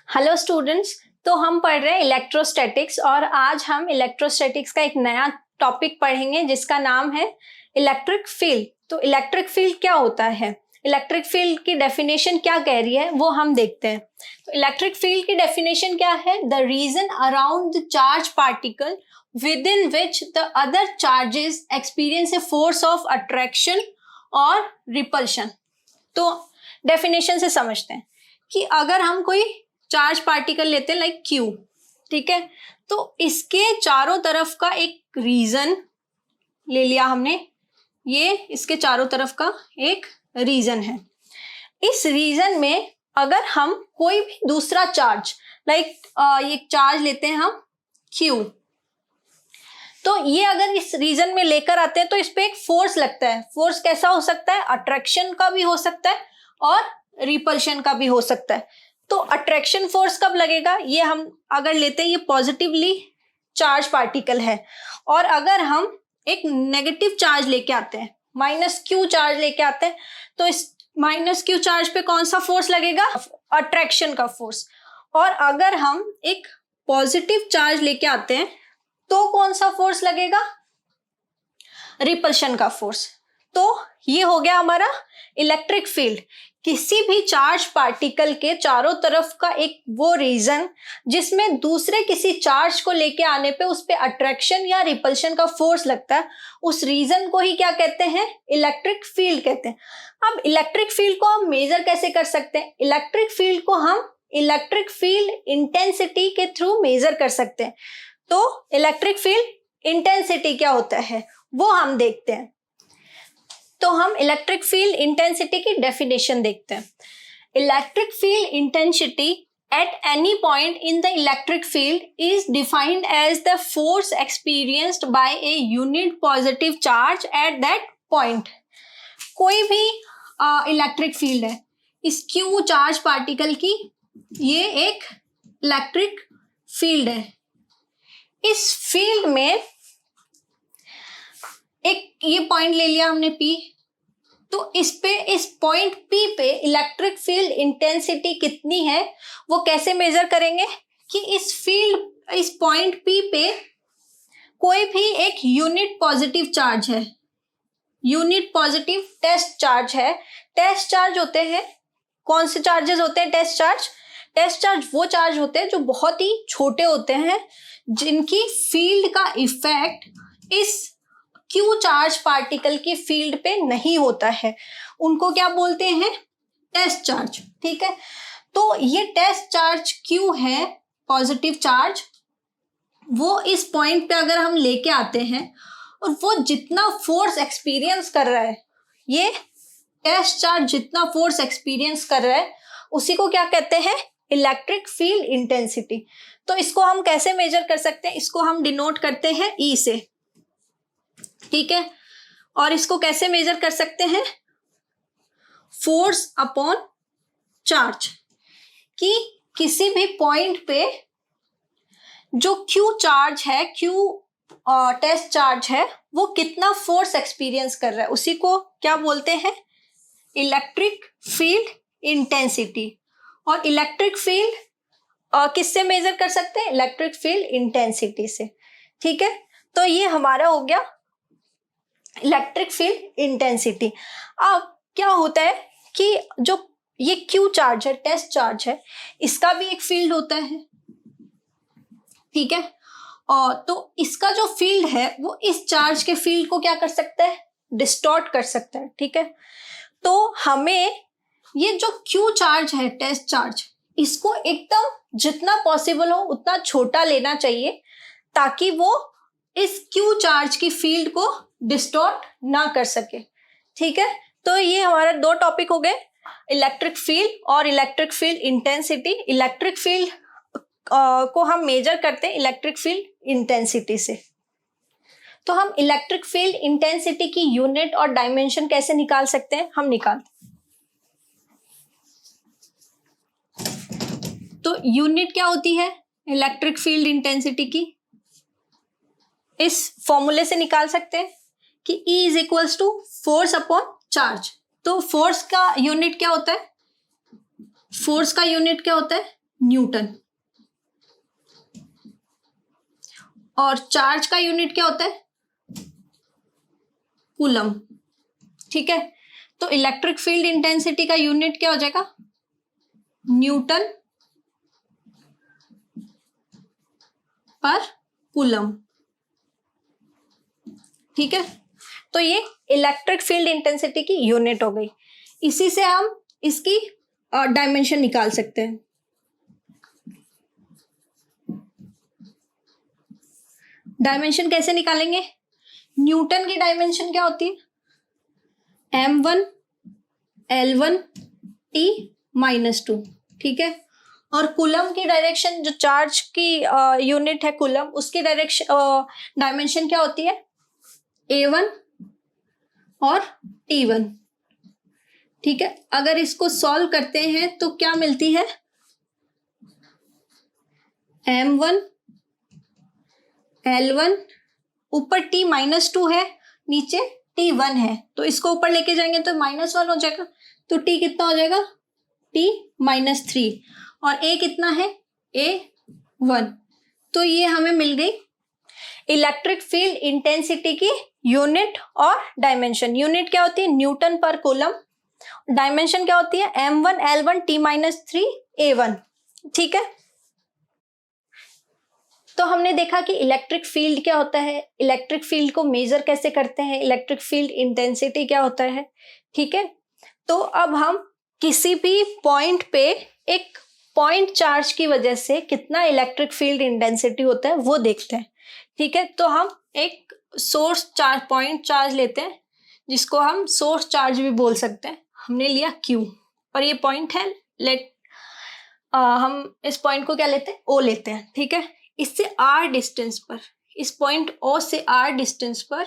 Hello students. तो हम पढ़ रहे हैं इलेक्ट्रोस्टैटिक्स और आज हम इलेक्ट्रोस्टैटिक्स का एक नया टॉपिक पढ़ेंगे जिसका नाम है इलेक्ट्रिक फील्ड। तो इलेक्ट्रिक फील्ड क्या होता है, इलेक्ट्रिक फील्ड की डेफिनेशन क्या कह रही है वो हम देखते हैं। तो इलेक्ट्रिक फील्ड की डेफिनेशन क्या है? The region around the charge particle within which the other charges experience a force of attraction और repulsion। तो डेफिनेशन से समझते हैं कि अगर हम कोई चार्ज पार्टिकल लेते हैं लाइक क्यू, ठीक है, तो इसके चारों तरफ का एक रीजन ले लिया हमने, ये इसके चारों तरफ का एक रीजन है। इस रीजन में अगर हम कोई भी दूसरा चार्ज लाइक ये चार्ज लेते हैं हम क्यू, तो ये अगर इस रीजन में लेकर आते हैं तो इस पे एक फोर्स लगता है। फोर्स कैसा हो सकता है? अट्रैक्शन का भी हो सकता है और रिपल्शन का भी हो सकता है। तो अट्रैक्शन फोर्स कब लगेगा? ये हम अगर लेते हैं ये पॉजिटिवली चार्ज पार्टिकल है और अगर हम एक नेगेटिव चार्ज लेके आते हैं, माइनस क्यू चार्ज लेके आते हैं, तो इस माइनस क्यू चार्ज पे कौन सा फोर्स लगेगा? अट्रैक्शन का फोर्स। और अगर हम एक पॉजिटिव चार्ज लेके आते हैं तो कौन सा फोर्स लगेगा? रिपल्शन का फोर्स। तो ये हो गया हमारा इलेक्ट्रिक फील्ड, किसी भी चार्ज पार्टिकल के चारों तरफ का एक वो रीजन जिसमें दूसरे किसी चार्ज को लेके आने पे उस पे अट्रैक्शन या रिपल्शन का फोर्स लगता है, उस रीजन को ही क्या कहते हैं? इलेक्ट्रिक फील्ड कहते हैं। अब इलेक्ट्रिक फील्ड को हम मेजर कैसे कर सकते हैं? इलेक्ट्रिक फील्ड को हम इलेक्ट्रिक फील्ड इंटेंसिटी के थ्रू मेजर कर सकते हैं। तो इलेक्ट्रिक फील्ड इंटेंसिटी क्या होता है वो हम देखते हैं। तो हम इलेक्ट्रिक फील्ड इंटेंसिटी की डेफिनेशन देखते हैं। Electric field intensity at any point in the electric field is defined as the force experienced by a unit positive charge at that point. कोई भी इलेक्ट्रिक फील्ड है, इस क्यू चार्ज पार्टिकल की ये एक इलेक्ट्रिक फील्ड है। इस field में एक ये पॉइंट ले लिया हमने P, तो इस पॉइंट P पे इलेक्ट्रिक फील्ड इंटेंसिटी कितनी है वो कैसे मेजर करेंगे? कि इस पॉइंट P पे कोई भी एक यूनिट पॉजिटिव चार्ज है, यूनिट पॉजिटिव टेस्ट चार्ज है। टेस्ट चार्ज होते हैं, कौन से चार्जेस होते हैं? Test charge. टेस्ट चार्ज वो चार्ज होते हैं जो बहुत ही छोटे होते हैं, जिनकी फील्ड का इफेक्ट इस क्यू चार्ज पार्टिकल की फील्ड पे नहीं होता है, उनको क्या बोलते हैं? Test charge. ठीक है, तो ये टेस्ट चार्ज क्यू है, पॉजिटिव चार्ज, वो इस पॉइंट पे अगर हम लेके आते हैं और वो जितना फोर्स एक्सपीरियंस कर रहा है, ये टेस्ट चार्ज जितना फोर्स एक्सपीरियंस कर रहा है उसी को क्या कहते हैं? Electric field intensity. तो इसको हम कैसे मेजर कर सकते हैं? इसको हम डिनोट करते हैं E से, ठीक है। और इसको कैसे मेजर कर सकते हैं? फोर्स अपॉन चार्ज, कि किसी भी पॉइंट पे जो क्यू चार्ज है, क्यू टेस्ट चार्ज है, वो कितना फोर्स एक्सपीरियंस कर रहा है, उसी को क्या बोलते हैं? Electric field intensity. और इलेक्ट्रिक फील्ड किससे मेजर कर सकते हैं? इलेक्ट्रिक फील्ड इंटेंसिटी से। ठीक है, तो ये हमारा हो गया इलेक्ट्रिक फील्ड इंटेंसिटी। अब क्या होता है कि जो ये क्यू चार्ज है, टेस्ट चार्ज है, इसका भी एक फील्ड होता है, ठीक है। और तो इसका जो फील्ड है वो इस चार्ज के फील्ड को क्या कर सकता है? डिस्टॉर्ट कर सकता है, ठीक है। तो हमें ये जो क्यू चार्ज है, टेस्ट चार्ज, इसको एकदम जितना पॉसिबल हो उतना छोटा लेना चाहिए ताकि वो इस क्यू चार्ज की फील्ड को डिस्टॉर्ट ना कर सके, ठीक है। तो ये हमारा दो टॉपिक हो गए, इलेक्ट्रिक फील्ड और electric field intensity. Electric field को हम मेजर करते हैं इलेक्ट्रिक फील्ड इंटेंसिटी से। तो हम इलेक्ट्रिक फील्ड इंटेंसिटी की यूनिट और डायमेंशन कैसे निकाल सकते हैं? हम निकालते हैं। तो यूनिट क्या होती है इलेक्ट्रिक फील्ड इंटेंसिटी की? इस फॉर्मूले से निकाल सकते हैं कि E is equals to force upon charge. तो फोर्स का यूनिट क्या होता है? फोर्स का यूनिट क्या होता है? न्यूटन। और चार्ज का यूनिट क्या होता है? कूलम। ठीक है, तो इलेक्ट्रिक फील्ड इंटेंसिटी का यूनिट क्या हो जाएगा? न्यूटन पर कूलम। ठीक है, तो ये इलेक्ट्रिक फील्ड इंटेंसिटी की यूनिट हो गई। इसी से हम इसकी डायमेंशन निकाल सकते हैं। डायमेंशन कैसे निकालेंगे? न्यूटन की डायमेंशन क्या होती है? m1 l1 t -2। ठीक है, और कूलम की डायरेक्शन, जो चार्ज की यूनिट है कूलम, उसकी डायमेंशन क्या होती है? a1 और t1। ठीक है, अगर इसको सॉल्व करते हैं तो क्या मिलती है? m1 l1, ऊपर t -2 है, नीचे t1 है, तो इसको ऊपर लेके जाएंगे तो -1 हो जाएगा, तो t कितना हो जाएगा? t -3। और a कितना है? a1। तो ये हमें मिल गई इलेक्ट्रिक फील्ड इंटेंसिटी की यूनिट और डायमेंशन। यूनिट क्या होती है? न्यूटन पर कूलम। डायमेंशन क्या होती है? m1 l1 t -3 a1। ठीक है, तो हमने देखा कि इलेक्ट्रिक फील्ड क्या होता है, इलेक्ट्रिक फील्ड को मेजर कैसे करते हैं, इलेक्ट्रिक फील्ड इंटेंसिटी क्या होता है। ठीक है, तो अब हम किसी भी पॉइंट पे एक पॉइंट चार्ज की वजह से कितना इलेक्ट्रिक फील्ड इंटेंसिटी होता है वो देखते हैं। ठीक है, तो हम एक सोर्स चार्ज, पॉइंट चार्ज लेते हैं, जिसको हम सोर्स चार्ज भी बोल सकते हैं। हमने लिया Q, और ये पॉइंट है, हम इस पॉइंट को क्या लेते हैं? O लेते हैं। ठीक है, इससे R डिस्टेंस पर, इस पॉइंट O से R डिस्टेंस पर,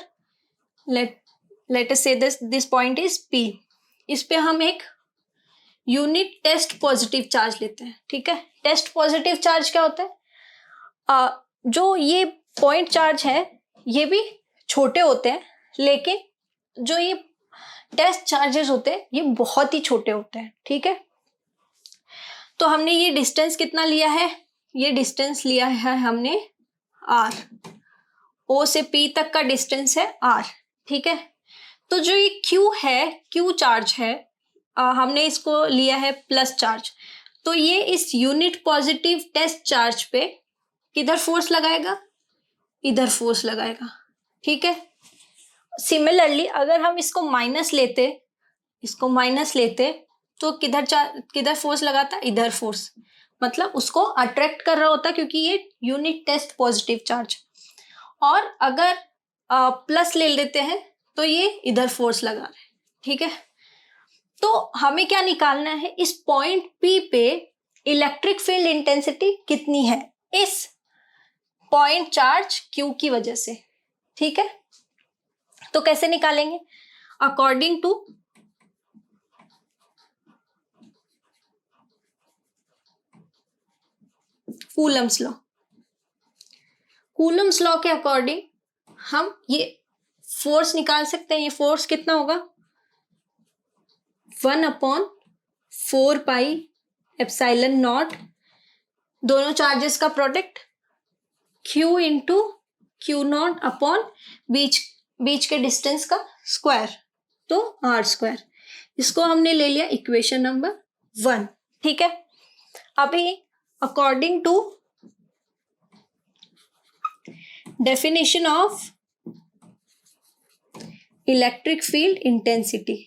लेट अस से दिस पॉइंट इज P। इस पे हम एक यूनिट टेस्ट पॉजिटिव चार्ज लेते हैं। ठीक है, टेस्ट पॉजिटिव चार्ज क्या होता है? जो ये पॉइंट चार्ज है ये भी छोटे होते हैं, लेकिन जो ये टेस्ट चार्जेस होते हैं ये बहुत ही छोटे होते हैं। ठीक है, तो हमने ये डिस्टेंस कितना लिया है? ये डिस्टेंस लिया है हमने R। O से P तक का डिस्टेंस है R। ठीक है, तो जो ये Q है, Q चार्ज है, हमने इसको लिया है प्लस चार्ज, तो ये इस यूनिट पॉजिटिव टेस्ट चार्ज पे किधर फोर्स लगाएगा? इधर फोर्स लगाएगा। ठीक है, सिमिलरली अगर हम इसको माइनस लेते, इसको माइनस लेते, तो किधर फोर्स लगाता? इधर फोर्स, मतलब उसको अट्रैक्ट कर रहा होता, क्योंकि ये यूनिट टेस्ट पॉजिटिव चार्ज। और अगर प्लस ले लेते हैं तो ये इधर फोर्स लगा रहे हैं। ठीक है, तो हमें क्या निकालना है? इस पॉइंट P पे इलेक्ट्रिक फील्ड इंटेंसिटी कितनी है इस पॉइंट चार्ज Q की वजह से। ठीक है, तो कैसे निकालेंगे? According to Coulomb's law. Coulomb's law के अकॉर्डिंग हम ये फोर्स निकाल सकते हैं। ये फोर्स कितना होगा? 1/4 पाई एप्सिलॉन नॉट, दोनों चार्जेस का product, Q into Q not upon बीच के डिस्टेंस का स्क्वायर, तो R²। इसको हमने ले लिया इक्वेशन नंबर 1। ठीक है, अभी according to definition of electric field intensity,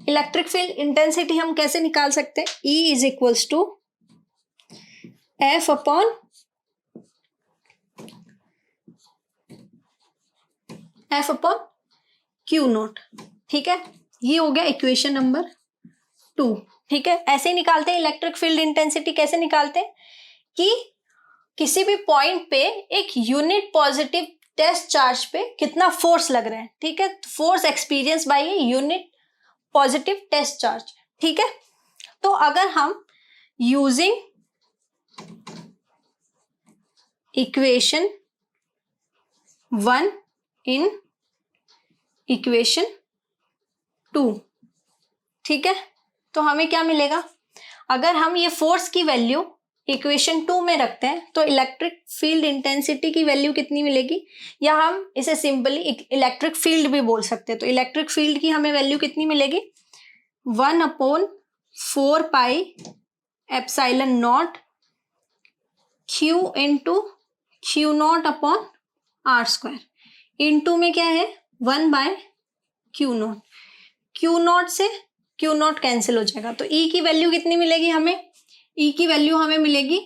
electric field intensity हम कैसे निकाल सकते हैं? E is equals to F upon Q naught. ठीक है, ये हो गया इक्वेशन नंबर 2। ठीक है, ऐसे ही निकालते हैं इलेक्ट्रिक फील्ड इंटेंसिटी। कैसे निकालते हैं? कि किसी भी पॉइंट पे एक यूनिट पॉजिटिव टेस्ट चार्ज पे कितना फोर्स लग रहा है। ठीक है, force experience by a unit positive test charge. ठीक है, तो अगर हम यूजिंग इक्वेशन 1 इन इक्वेशन 2। ठीक है, तो हमें क्या मिलेगा, अगर हम ये फोर्स की वैल्यू इक्वेशन 2 में रखते हैं तो इलेक्ट्रिक फील्ड इंटेंसिटी की वैल्यू कितनी मिलेगी, या हम इसे सिंपली इलेक्ट्रिक फील्ड भी बोल सकते हैं। तो इलेक्ट्रिक फील्ड की हमें वैल्यू कितनी मिलेगी, 1/4 pi epsilon naught Q into Q not upon R square. Into में क्या है, 1/Q नॉट। Q नॉट से Q नॉट कैंसिल हो जाएगा, तो E की वैल्यू कितनी मिलेगी हमें, E की वैल्यू हमें मिलेगी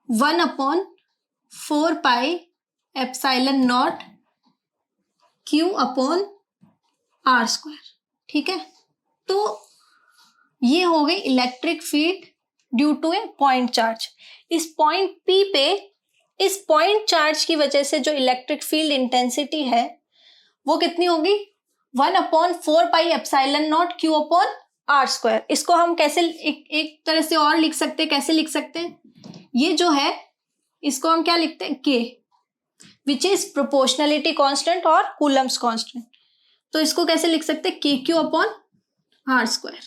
1/4 pi epsilon naught Q upon R square. ठीक है, तो ये हो गई electric field due to a point charge. इस पॉइंट P पे इस पॉइंट चार्ज की वजह से जो इलेक्ट्रिक फील्ड इंटेंसिटी है वो कितनी होगी, 1/4 pi epsilon naught Q upon R square. इसको हम कैसे एक तरह से और लिख सकते हैं, कैसे लिख सकते हैं, ये जो है इसको हम क्या लिखते हैं, K which is proportionality constant और कूलम्स कांस्टेंट। तो इसको कैसे लिख सकते हैं, KQ अपॉन आर स्क्वायर।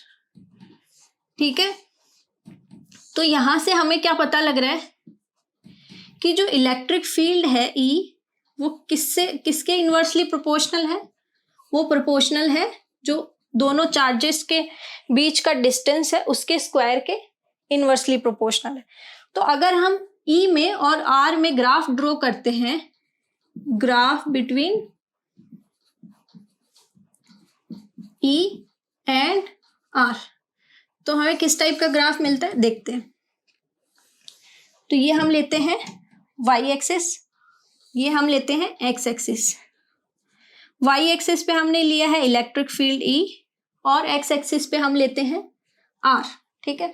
ठीक है, तो यहां से हमें क्या पता लग रहा है कि जो इलेक्ट्रिक फील्ड है E वो किसके इनवर्सली प्रोपोर्शनल है, वो प्रोपोर्शनल है जो दोनों चार्जेस के बीच का डिस्टेंस है उसके स्क्वायर के इनवर्सली प्रोपोर्शनल है। तो अगर हम E में और R में ग्राफ ड्रॉ करते हैं, graph between E and R, तो हमें किस टाइप का ग्राफ मिलता है देखते हैं। तो ये हम लेते हैं y एक्सिस, ये हम लेते हैं x एक्सिस। y एक्सिस पे हमने लिया है इलेक्ट्रिक फील्ड E और x एक्सिस पे हम लेते हैं R। ठीक है,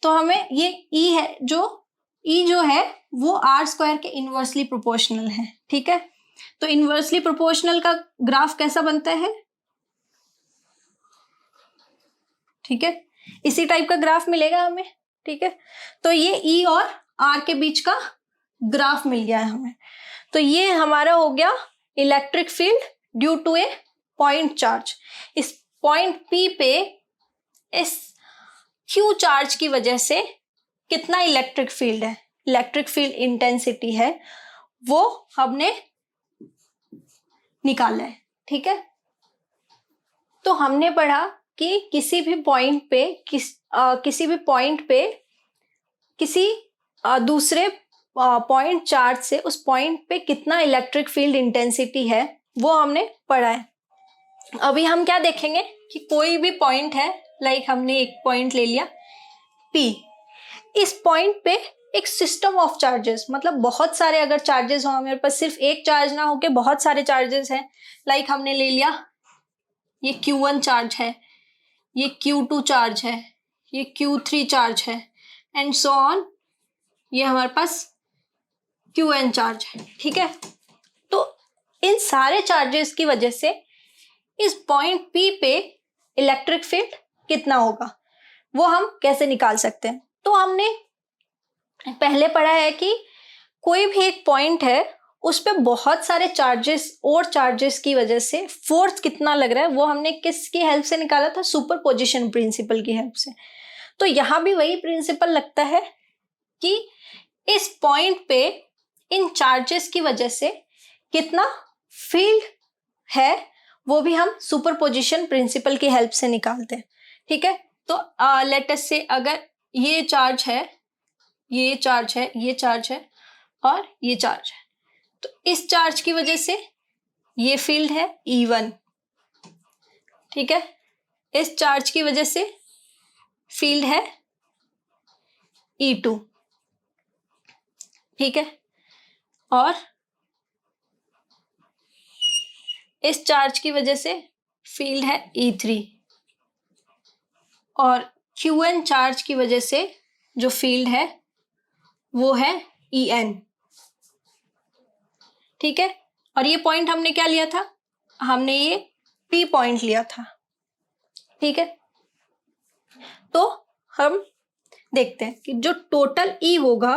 तो हमें ये E है जो है वो आर स्क्वायर के इनवर्सली प्रोपोर्शनल है। ठीक है, तो इनवर्सली प्रोपोर्शनल का ग्राफ कैसा बनता है, ठीक है, इसी टाइप का ग्राफ मिलेगा हमें। ठीक है, तो ये E और R के बीच का ग्राफ मिल गया है हमें। तो ये हमारा हो गया electric field due to a point charge. इस पॉइंट P पे इस Q चार्ज की वजह से कितना इलेक्ट्रिक फील्ड है, इलेक्ट्रिक फील्ड इंटेंसिटी है, वो हमने निकाला है। ठीक है, तो हमने पढ़ा कि किसी भी पॉइंट पे किसी दूसरे पॉइंट चार्ज से उस पॉइंट पे कितना इलेक्ट्रिक फील्ड इंटेंसिटी है वो हमने पढ़ा है। अभी हम क्या देखेंगे कि कोई भी पॉइंट है, लाइक हमने एक पॉइंट ले लिया P, इस पॉइंट पे एक सिस्टम ऑफ चार्जेस, मतलब बहुत सारे अगर चार्जेस हो, मेरे पास सिर्फ एक चार्ज ना होके बहुत सारे चार्जेस हैं, लाइक हमने ले लिया ये Q1 चार्ज है, ये Q2 चार्ज है, ये Q3 चार्ज है एंड सो ऑन, ये हमारे पास Qn चार्ज है। ठीक है, तो इन सारे चार्जेस की वजह से इस पॉइंट P पे इलेक्ट्रिक फील्ड कितना होगा वो हम कैसे निकाल सकते हैं। तो हमने पहले पढ़ा है कि कोई भी एक पॉइंट है उस पे बहुत सारे चार्जेस और चार्जेस की वजह से फोर्स कितना लग रहा है वो हमने किसकी हेल्प से निकाला था, सुपरपोजिशन प्रिंसिपल की हेल्प से। तो यहां भी वही प्रिंसिपल लगता है कि इस पॉइंट पे इन चार्जेस की वजह से कितना फील्ड है वो भी हम सुपरपोजिशन प्रिंसिपल की हेल्प से निकालते हैं। ठीक है, तो लेट अस से अगर ये चार्ज है, ये चार्ज है, ये चार्ज है और ये चार्ज है, तो इस चार्ज की वजह से ये फील्ड है E1। ठीक है, इस चार्ज की वजह से फील्ड है E2। ठीक है, और इस चार्ज की वजह से फील्ड है E3 और Qn चार्ज की वजह से जो फील्ड है वो है En। ठीक है, और ये पॉइंट हमने क्या लिया था, हमने ये P पॉइंट लिया था। ठीक है, तो हम देखते हैं कि जो टोटल E होगा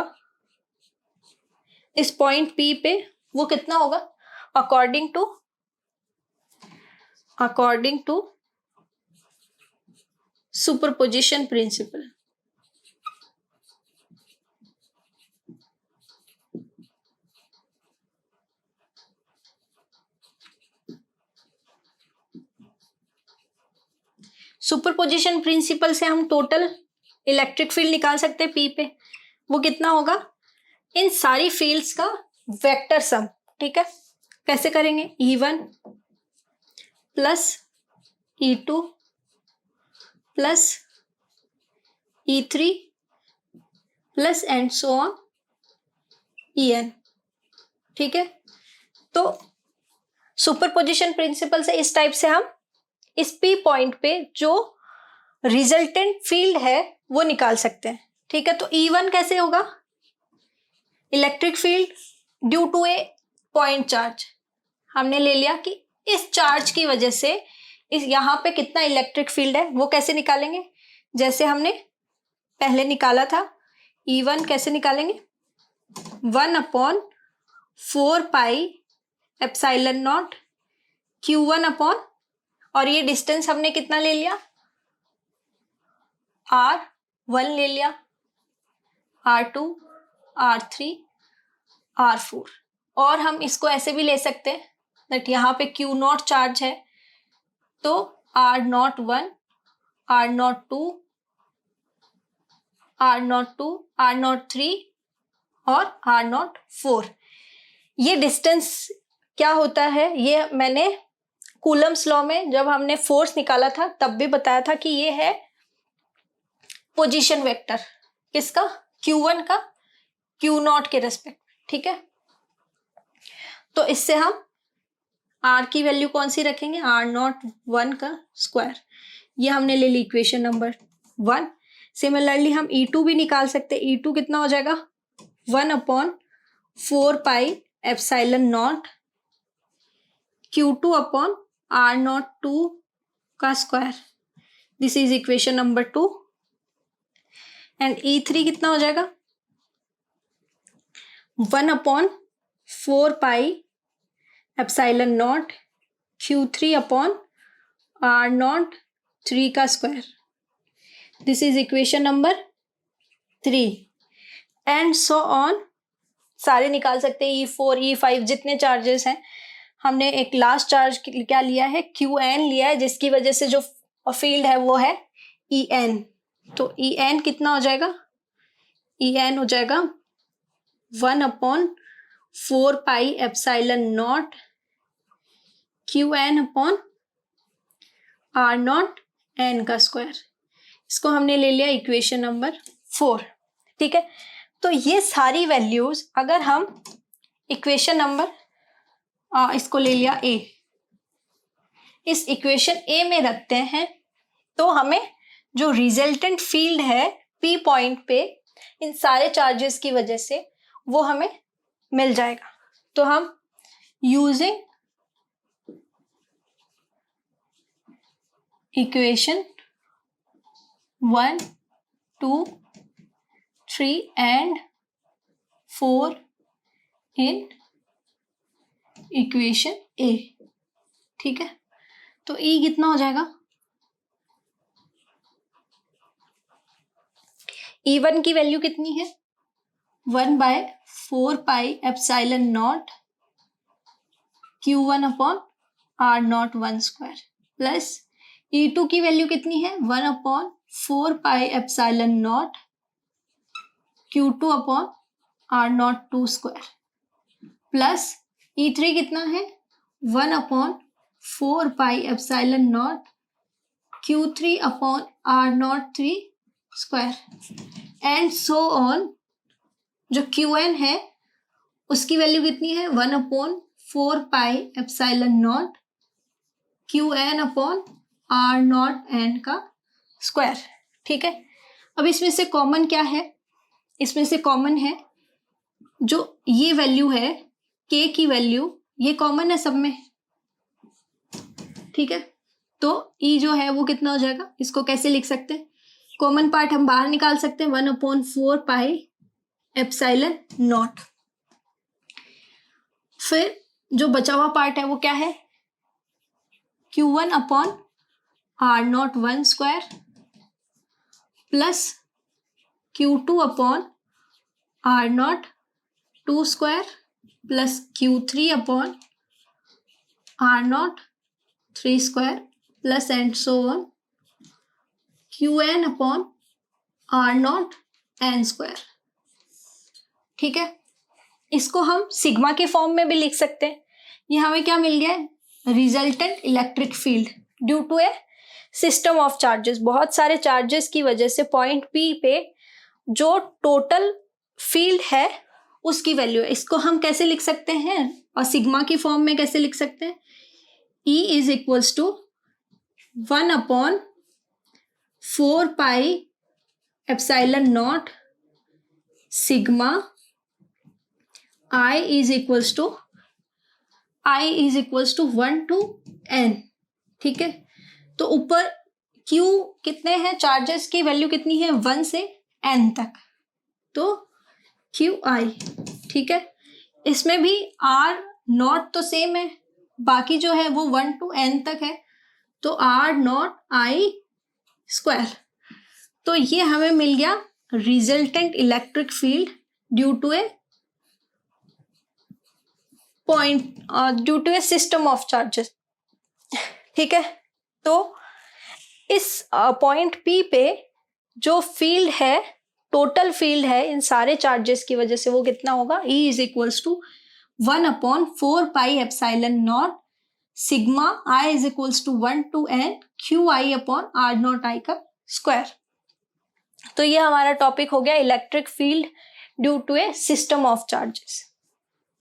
इस पॉइंट P पे वो कितना होगा according to superposition principle. Superposition principle से हम टोटल इलेक्ट्रिक फील्ड निकाल सकते हैं P पे। वो कितना होगा इन सारी फील्ड्स का वेक्टर सम। ठीक है, कैसे करेंगे? E1 plus E2 plus E3 plus and so on En। ठीक है, तो सुपरपोजिशन प्रिंसिपल से इस टाइप से हम इस P पॉइंट पे जो रिजल्टेंट फील्ड है वो निकाल सकते हैं। ठीक है, तो E1 कैसे होगा? Electric field due to a point charge. हमने ले लिया कि इस चार्ज की वजह से इस यहाँ पे कितना इलेक्ट्रिक फील्ड है, वो कैसे निकालेंगे? जैसे हमने पहले निकाला था E1 कैसे निकालेंगे? 1/4 pi epsilon not Q1 upon, और ये डिस्टेंस हमने कितना ले लिया? R1 ले लिया, R2, R3, R4। और हम इसको ऐसे भी ले सकते हैं दैट यहाँ पे Q0 चार्ज है तो R01, R02, R02, R03 और R04। ये डिस्टेंस क्या होता है, ये मैंने कूलम्स लॉ में जब हमने फोर्स निकाला था तब भी बताया था कि ये है पोजीशन वेक्टर। किसका? Q1 का Q0 के रेस्पेक्ट। ठीक है, तो इससे हम R की वैल्यू कौन सी रखेंगे? R01 का स्क्वायर। ये हमने ले ली इक्वेशन नंबर 1। सिमिलरली हम E2 भी निकाल सकते हैं। E2 कितना हो जाएगा? 1/4 pi epsilon not Q2 upon R02 का square. This is equation number 2। And E3 कितना हो जाएगा? 1/4 pi epsilon not Q3 upon R03 का square. This is equation number 3 and so on. सारे निकाल सकते हैं, E4, E5 जितने चार्जेस हैं। हमने एक लास्ट चार्ज क्या लिया है? Qn लिया है, जिसकी वजह से जो फील्ड है वो है En। तो En कितना हो जाएगा? En हो जाएगा 1/4 pi epsilon not Qn upon R0 n का स्क्वायर। इसको हमने ले लिया इक्वेशन नंबर 4। ठीक है, तो ये सारी वैल्यूज अगर हम इक्वेशन नंबर इसको ले लिया A, इस इक्वेशन A में रखते हैं तो हमें जो रिजल्टेंट फील्ड है P पॉइंट पे इन सारे चार्जेस की वजह से वो हमें मिल जाएगा। तो हम using equation 1, 2, 3 and 4 in equation A। ठीक है, तो E कितना हो जाएगा? E1 की वैल्यू कितनी है? 1/4 pi epsilon not Q1 upon R01 square plus E2 की वैल्यू कितनी है? 1/4 pi epsilon not Q2 upon R02 square plus E3 कितना है? 1/4 pi epsilon not Q3 upon R03 square and so on. जो Qn है उसकी वैल्यू कितनी है? 1/4 pi epsilon not Qn upon R0n का स्क्वायर। ठीक है, अब इसमें से कॉमन क्या है? इसमें से कॉमन है जो ये वैल्यू है K की वैल्यू, ये कॉमन है सब में। ठीक है, तो E जो है वो कितना हो जाएगा? इसको कैसे लिख सकते हैं? कॉमन पार्ट हम बाहर निकाल सकते हैं, 1/4 पाई एप्सिलॉन नॉट। फिर जो बचा हुआ पार्ट है वो क्या है, Q1 upon R0 1 square plus Q2 upon R0 2 square plus Q3 upon R0 3 square plus and so on Qn upon R0 n square. ठीक है, इसको हम सिग्मा के फॉर्म में भी लिख सकते हैं। ये हमें क्या मिल गया है, resultant electric field due to a system of charges. बहुत सारे चार्जेस की वजह से पॉइंट पी पे जो टोटल फील्ड है उसकी वैल्यू है। इसको हम कैसे लिख सकते हैं, और सिग्मा की फॉर्म में कैसे लिख सकते हैं, E is equals to 1 upon 4 pi epsilon naught sigma I is equals to 1 to n। ठीक है, तो ऊपर Q कितने हैं, चार्जेस की वैल्यू कितनी है, 1 से n तक, तो QI। ठीक है, इसमें भी R0 तो सेम है, बाकी जो है वो 1 to n तक है, तो R0 I स्क्वायर। तो ये हमें मिल गया resultant electric field due to a due to a system of charges. ठीक है, तो इस पॉइंट P पे जो फील्ड है, टोटल फील्ड है इन सारे चार्जेस की वजह से, वो कितना होगा, E is equals to 1 upon 4 pi epsilon naught sigma I is equals to 1 to n QI upon R0 I का स्क्वायर। तो ये हमारा टॉपिक हो गया electric field due to a system of charges.